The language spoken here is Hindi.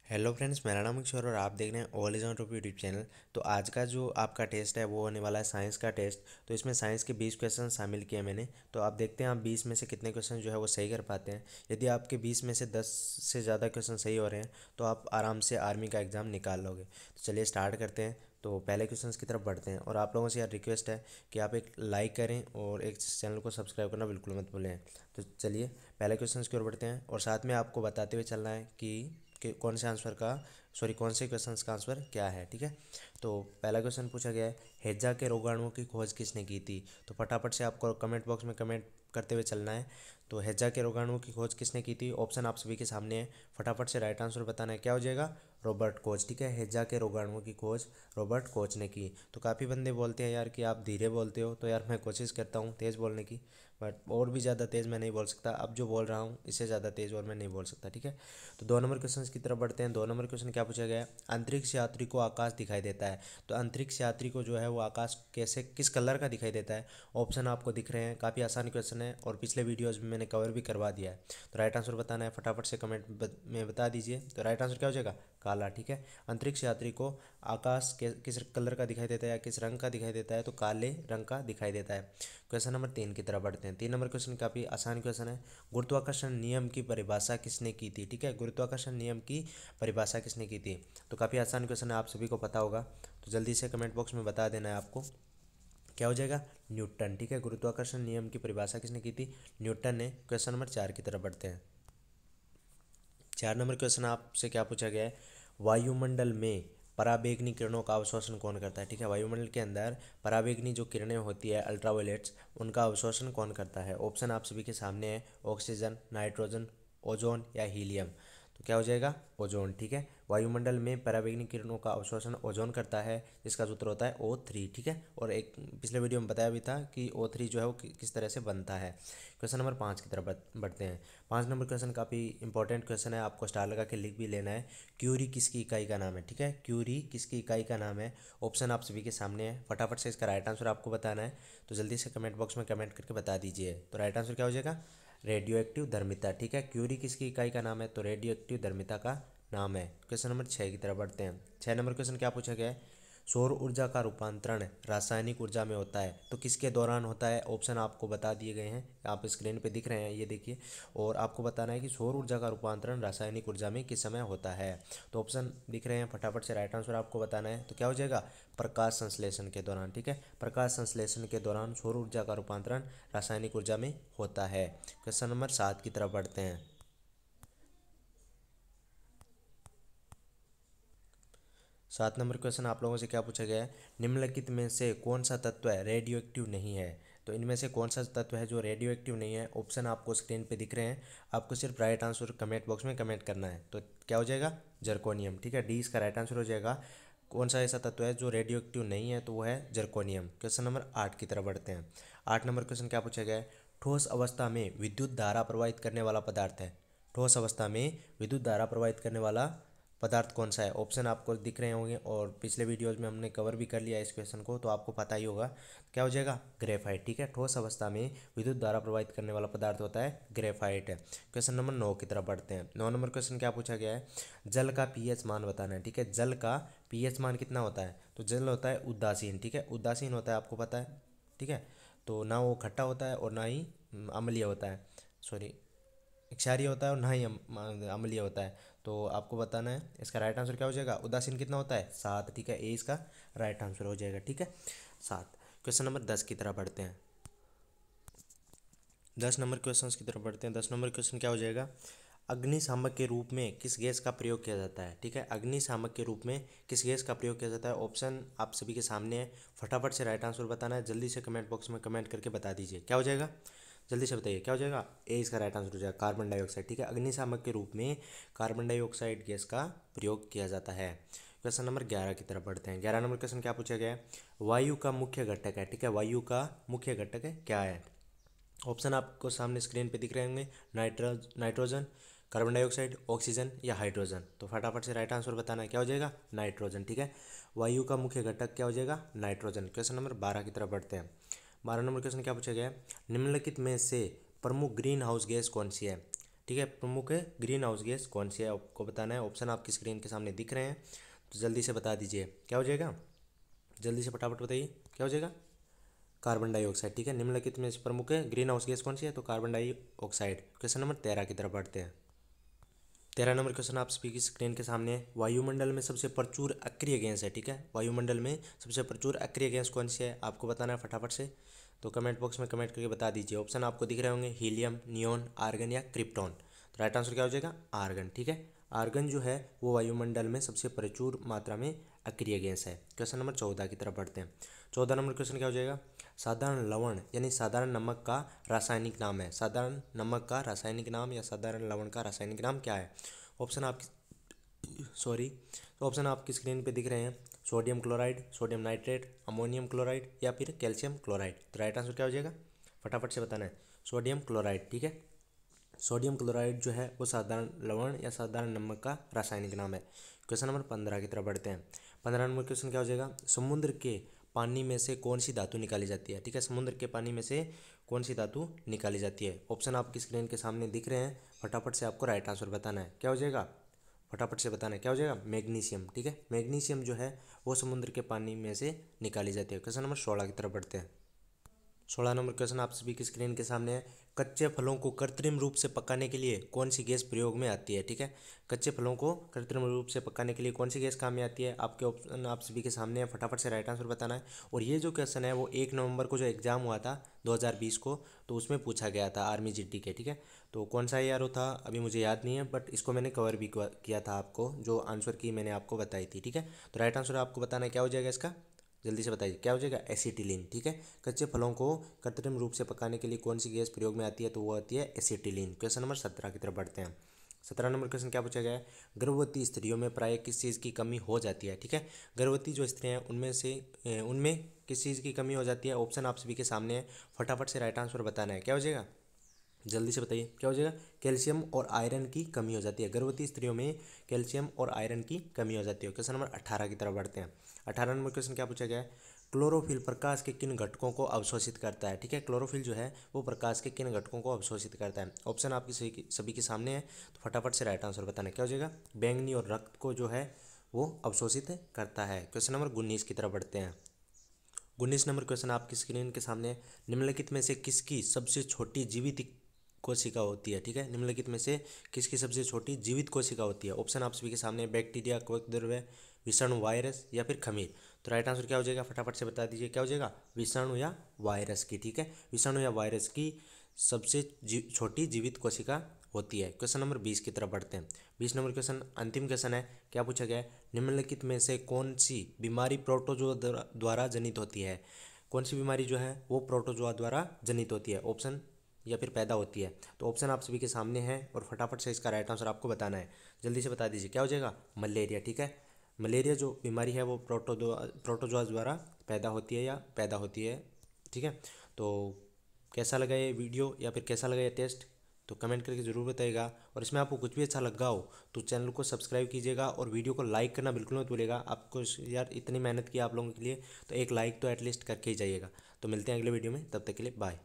हेलो फ्रेंड्स, मेरा नाम किशोर और आप देख रहे हैं all is on top YouTube channel. तो आज का जो आपका टेस्ट है वो होने वाला है साइंस का टेस्ट। तो इसमें साइंस के 20 क्वेश्चन शामिल किए मैंने। तो आप देखते हैं आप 20 में से कितने क्वेश्चन जो है वो सही कर पाते हैं। यदि आपके 20 में से 10 से ज़्यादा क्वेश्चन सही हो रहे हैं तो आप आराम से आर्मी का एग्ज़ाम निकाल लोगे। तो चलिए स्टार्ट करते हैं। तो पहले क्वेश्चन की तरफ बढ़ते हैं और आप लोगों से यार रिक्वेस्ट है कि आप एक लाइक करें और एक चैनल को सब्सक्राइब करना बिल्कुल मत भूलें। तो चलिए पहले क्वेश्चन की ओर बढ़ते हैं और साथ में आपको बताते हुए चलना है कि कौन से आंसर का कौन से क्वेश्चंस का आंसर क्या है। ठीक है, तो पहला क्वेश्चन पूछा गया है, हैजा के रोगाणुओं की खोज किसने की थी। तो फटाफट से आपको कमेंट बॉक्स में कमेंट करते हुए चलना है। तो हैजा के रोगाणुओं की खोज किसने की थी, ऑप्शन आप सभी के सामने है। फटाफट से राइट आंसर बताना है, क्या हो जाएगा, रॉबर्ट कोच। ठीक है, हैजा के रोगाणुओं की खोज रॉबर्ट कोच ने की। तो काफ़ी बंदे बोलते हैं यार कि आप धीरे बोलते हो, तो यार मैं कोशिश करता हूँ तेज़ बोलने की, बट और भी ज़्यादा तेज़ मैं नहीं बोल सकता। अब जो बोल रहा हूँ इससे ज़्यादा तेज़ और मैं नहीं बोल सकता। ठीक है, तो 2 नंबर क्वेश्चन की तरफ बढ़ते हैं। 2 नंबर क्वेश्चन क्या पूछा गया है, अंतरिक्ष यात्री को आकाश दिखाई देता है। तो अंतरिक्ष यात्री को जो है वो आकाश कैसे किस कलर का दिखाई देता है। ऑप्शन आपको दिख रहे हैं, काफ़ी आसान क्वेश्चन है और पिछले वीडियोज़ में मैंने कवर भी करवा दिया है। तो राइट आंसर बताना है, फटाफट से कमेंट में बता दीजिए। तो राइट आंसर क्या हो जाएगा, काला। ठीक है, अंतरिक्ष यात्री को आकाश किस कलर का दिखाई देता है या किस रंग का दिखाई देता है, तो काले रंग का दिखाई देता है। क्वेश्चन नंबर 3 की तरफ बढ़ते हैं। 3 नंबर क्वेश्चन काफ़ी आसान क्वेश्चन है, गुरुत्वाकर्षण नियम की परिभाषा किसने की थी। ठीक है, गुरुत्वाकर्षण नियम की परिभाषा किसने की थी। तो काफ़ी आसान क्वेश्चन है, आप सभी को पता होगा। तो जल्दी से कमेंट बॉक्स में बता देना है आपको, क्या हो जाएगा, न्यूटन। ठीक है, गुरुत्वाकर्षण नियम की परिभाषा किसने की थी, न्यूटन ने। क्वेश्चन नंबर 4 की तरफ बढ़ते हैं। 4 नंबर क्वेश्चन आपसे क्या पूछा गया है, वायुमंडल में पराबैंगनी किरणों का अवशोषण कौन करता है। ठीक है, वायुमंडल के अंदर पराबैंगनी जो किरणें होती है, अल्ट्रावायलेट्स, उनका अवशोषण कौन करता है। ऑप्शन आप सभी के सामने है, ऑक्सीजन, नाइट्रोजन, ओजोन या हीलियम। तो क्या हो जाएगा, ओजोन। ठीक है, वायुमंडल में पराबैंगनी किरणों का अवशोषण ओजोन करता है, जिसका सूत्र होता है O3। ठीक है, और एक पिछले वीडियो में बताया भी था कि O3 जो है वो किस तरह से बनता है। क्वेश्चन नंबर 5 की तरफ बढ़ते हैं। 5 नंबर क्वेश्चन काफ़ी इंपॉर्टेंट क्वेश्चन है, आपको स्टार लगा के लिख भी लेना है। क्यूरी किसकी इकाई का नाम है। ठीक है, क्यूरी किसकी इकाई का नाम है। ऑप्शन आप सभी के सामने है, फटाफट से इसका राइट आंसर आपको बताना है। तो जल्दी से कमेंट बॉक्स में कमेंट करके बता दीजिए। तो राइट आंसर क्या हो जाएगा, रेडियो एक्टिव धर्मिता। ठीक है, क्यूरी किसकी इकाई का नाम है, तो रेडियो एक्टिव धर्मिता का नाम है। क्वेश्चन नंबर 6 की तरफ बढ़ते हैं। 6 नंबर क्वेश्चन क्या पूछा गया है, सौर ऊर्जा का रूपांतरण रासायनिक ऊर्जा में होता है, तो किसके दौरान होता है। ऑप्शन आपको बता दिए गए हैं, आप स्क्रीन पे दिख रहे हैं, ये देखिए। और आपको बताना है कि सौर ऊर्जा का रूपांतरण रासायनिक ऊर्जा में किस समय होता है। तो ऑप्शन दिख रहे हैं, फटाफट से राइट आंसर आपको बताना है। तो क्या हो जाएगा, प्रकाश संश्लेषण के दौरान। ठीक है, प्रकाश संश्लेषण के दौरान सौर ऊर्जा का रूपांतरण रासायनिक ऊर्जा में होता है। क्वेश्चन नंबर 7 की तरफ बढ़ते हैं। 7 नंबर क्वेश्चन आप लोगों से क्या पूछा गया है, निम्नलिखित में से कौन सा तत्व है रेडियो एक्टिव नहीं है। तो इनमें से कौन सा तत्व है जो रेडियो एक्टिव नहीं है। ऑप्शन आपको स्क्रीन पे दिख रहे हैं, आपको सिर्फ राइट आंसर कमेंट बॉक्स में कमेंट करना है। तो क्या हो जाएगा, जर्कोनियम। ठीक है, डी इसका राइट आंसर हो जाएगा। कौन सा ऐसा तत्व है जो रेडियो एक्टिव नहीं है, तो वो है जर्कोनियम। क्वेश्चन नंबर 8 की तरफ बढ़ते हैं। 8 नंबर क्वेश्चन क्या पूछा गया है, ठोस अवस्था में विद्युत धारा प्रवाहित करने वाला पदार्थ है। ठोस अवस्था में विद्युत धारा प्रवाहित करने वाला पदार्थ कौन सा है। ऑप्शन आपको दिख रहे होंगे और पिछले वीडियोज़ में हमने कवर भी कर लिया इस क्वेश्चन को, तो आपको पता ही होगा क्या हो जाएगा, ग्रेफाइट। ठीक है, ठोस अवस्था में विद्युत धारा प्रवाहित करने वाला पदार्थ होता है ग्रेफाइट। क्वेश्चन नंबर 9 की तरफ बढ़ते हैं। 9 नंबर क्वेश्चन क्या पूछा गया है, जल का पीएच मान बताना है। ठीक है, जल का पीएच मान कितना होता है। तो जल होता है उदासीन। ठीक है, उदासीन होता है, आपको पता है। ठीक है, तो ना वो खट्टा होता है और ना ही अम्लीय होता है, सॉरी क्षारीय होता है और ना ही अम्लीय होता है। तो आपको बताना है इसका राइट आंसर क्या हो जाएगा, उदासीन कितना होता है, 7। ठीक है, ए इसका राइट आंसर हो जाएगा। ठीक है, 7। क्वेश्चन नंबर 10 की तरफ बढ़ते हैं। 10 नंबर क्वेश्चन की तरफ बढ़ते हैं। 10 नंबर क्वेश्चन क्या हो जाएगा, अग्निशामक के रूप में किस गैस का प्रयोग किया जाता है। ठीक है, अग्निशामक के रूप में किस गैस का प्रयोग किया जाता है। ऑप्शन आप सभी के सामने है, फटाफट से राइट आंसर बताना है। जल्दी से कमेंट बॉक्स में कमेंट करके बता दीजिए, क्या हो जाएगा, जल्दी से बताइए, क्या हो जाएगा, ए इसका राइट आंसर हो जाएगा, कार्बन डाइऑक्साइड। ठीक है, अग्निशामक के रूप में कार्बन डाइऑक्साइड गैस का प्रयोग किया जाता है। क्वेश्चन नंबर 11 की तरफ बढ़ते हैं। 11 नंबर क्वेश्चन क्या पूछा गया है, वायु का मुख्य घटक है। ठीक है, वायु का मुख्य घटक है क्या है। ऑप्शन आपको सामने स्क्रीन पे दिख रहे होंगे, नाइट्रोजन, कार्बन डाइऑक्साइड, ऑक्सीजन या हाइड्रोजन। तो फटाफट से राइट आंसर बताना है, क्या हो जाएगा, नाइट्रोजन। ठीक है, वायु का मुख्य घटक क्या हो जाएगा, नाइट्रोजन। क्वेश्चन नंबर 12 की तरफ बढ़ते हैं। 12 नंबर क्वेश्चन क्या पूछा गया है, निम्नलिखित में से प्रमुख ग्रीन हाउस गैस कौन सी है। ठीक है। प्रमुख ग्रीन हाउस गैस कौन सी है आपको बताना है। ऑप्शन आपकी स्क्रीन के सामने दिख रहे हैं, तो जल्दी से बता दीजिए क्या हो जाएगा, जल्दी से फटाफट बताइए क्या हो जाएगा। Carbon dioxide. ठीक है, निम्नलिखित में से प्रमुख ग्रीन हाउस गैस कौन सी है, तो कार्बन डाइऑक्साइड। क्वेश्चन नंबर 13 की तरफ बढ़ते हैं। 13 नंबर क्वेश्चन आप सभी की स्क्रीन के सामने है। वायुमंडल में सबसे प्रचुर अक्रिय गैस है। ठीक है, वायुमंडल में सबसे प्रचुर अक्रिय गैस कौन सी है आपको बताना है फटाफट से, तो कमेंट बॉक्स में कमेंट करके बता दीजिए। ऑप्शन आपको दिख रहे होंगे, हीलियम, नियोन, आर्गन या क्रिप्टॉन। तो राइट आंसर क्या हो जाएगा, आर्गन। ठीक है, आर्गन जो है वो वायुमंडल में सबसे प्रचुर मात्रा में अक्रिय गैस है। क्वेश्चन नंबर 14 की तरफ बढ़ते हैं। 14 नंबर क्वेश्चन क्या हो जाएगा, साधारण लवण यानी साधारण नमक का रासायनिक नाम है। साधारण नमक का रासायनिक नाम या साधारण लवण का रासायनिक नाम क्या है। ऑप्शन आपकी तो ऑप्शन आपकी स्क्रीन पे दिख रहे हैं, sodium chloride, sodium nitrate, ammonium chloride या फिर कैल्शियम क्लोराइड। तो राइट आंसर क्या हो जाएगा, फटाफट से बताना है, सोडियम क्लोराइड। ठीक है, सोडियम क्लोराइड जो है वो साधारण लवण या साधारण नमक का रासायनिक नाम है। क्वेश्चन नंबर 15 की तरफ बढ़ते हैं। 15 नंबर क्वेश्चन क्या हो जाएगा, समुद्र के पानी में से कौन सी धातु निकाली जाती है। ठीक है, समुद्र के पानी में से कौन सी धातु निकाली जाती है। ऑप्शन आपकी स्क्रीन के सामने दिख रहे हैं, फटाफट से आपको राइट आंसर बताना है क्या हो जाएगा, फटाफट से बताना है क्या हो जाएगा, मैग्नीशियम। ठीक है, मैग्नीशियम जो है वो समुद्र के पानी में से निकाली जाती है। क्वेश्चन नंबर 16 की तरफ बढ़ते हैं। 16 नंबर क्वेश्चन आप सभी की स्क्रीन के सामने है, कच्चे फलों को कृत्रिम रूप से पकाने के लिए कौन सी गैस प्रयोग में आती है। ठीक है, कच्चे फलों को कृत्रिम रूप से पकाने के लिए कौन सी गैस काम में आती है, आपके ऑप्शन आप सभी के सामने है, फटाफट से राइट आंसर बताना है। और ये जो क्वेश्चन है वो 1 नवंबर को जो एग्जाम हुआ था 2020 को, तो उसमें पूछा गया था आर्मी जीडी के। ठीक है, तो कौन सा ईआरओ था अभी मुझे याद नहीं है, बट इसको मैंने कवर भी किया था आपको, जो आंसर की मैंने आपको बताई थी। ठीक है, तो राइट आंसर आपको बताना है क्या हो जाएगा इसका, जल्दी से बताइए क्या हो जाएगा, एसिटिलीन। ठीक है, कच्चे फलों को कृत्रिम रूप से पकाने के लिए कौन सी गैस प्रयोग में आती है, तो वो आती है एसिटिलीन। क्वेश्चन नंबर 17 की तरफ बढ़ते हैं। 17 नंबर क्वेश्चन क्या पूछा गया है, गर्भवती स्त्रियों में प्राय किस चीज़ की कमी हो जाती है। ठीक है, गर्भवती जो स्त्रियाँ हैं उनमें किस चीज़ की कमी हो जाती है। ऑप्शन आप सभी के सामने है, फटाफट से राइट आंसर बताना है क्या हो जाएगा, जल्दी से बताइए क्या हो जाएगा, कैल्शियम और आयरन की कमी हो जाती है। गर्भवती स्त्रियों में कैल्शियम और आयरन की कमी हो जाती है। क्वेश्चन नंबर 18 की तरफ बढ़ते हैं। 18 नंबर क्वेश्चन क्या पूछा गया है, क्लोरोफिल प्रकाश के किन घटकों को अवशोषित करता है। ठीक है, क्लोरोफिल जो है वो प्रकाश के किन घटकों को अवशोषित करता है। ऑप्शन आपकी सभी के सामने है, तो फटाफट से राइट आंसर बताना क्या हो जाएगा, बैंगनी और रक्त को जो है वो अवशोषित करता है। क्वेश्चन नंबर 19 की तरफ बढ़ते हैं। 19 नंबर क्वेश्चन आपकी स्क्रीन के सामने है, निम्नलिखित में से किसकी सबसे छोटी जीवित कोशिका होती है। ठीक है, निम्नलिखित में से किसकी सबसे छोटी जीवित कोशिका होती है। ऑप्शन आप सभी के सामने, बैक्टीरिया, कवक द्रव्य, विषाणु, वायरस या फिर खमीर। तो राइट आंसर क्या हो जाएगा, फटाफट से बता दीजिए क्या हो जाएगा, विषाणु या वायरस की। ठीक है, विषाणु या वायरस की सबसे छोटी जीवित कोशिका होती है। क्वेश्चन नंबर 20 की तरफ बढ़ते हैं। 20 नंबर क्वेश्चन अंतिम क्वेश्चन है, क्या पूछा गया है, निम्नलिखित में से कौन सी बीमारी प्रोटोजोआ द्वारा जनित होती है। कौन सी बीमारी जो है वो प्रोटोजोआ द्वारा जनित होती है, ऑप्शन या फिर पैदा होती है। तो ऑप्शन आप सभी के सामने है और फटाफट से इसका राइट आंसर आपको बताना है, जल्दी से बता दीजिए क्या हो जाएगा, मलेरिया। ठीक है, मलेरिया जो बीमारी है वो प्रोटोजोआ द्वारा पैदा होती है या पैदा होती है। ठीक है, तो कैसा लगा ये वीडियो या फिर कैसा लगा ये टेस्ट, तो कमेंट करके ज़रूर बताइएगा। और इसमें आपको कुछ भी अच्छा लगा हो तो चैनल को सब्सक्राइब कीजिएगा और वीडियो को लाइक करना बिल्कुल मत भूलिएगा। आपको यार इतनी मेहनत की आप लोगों के लिए, तो एक लाइक तो एटलीस्ट करके ही जाइएगा। तो मिलते हैं अगले वीडियो में, तब तक के लिए बाय।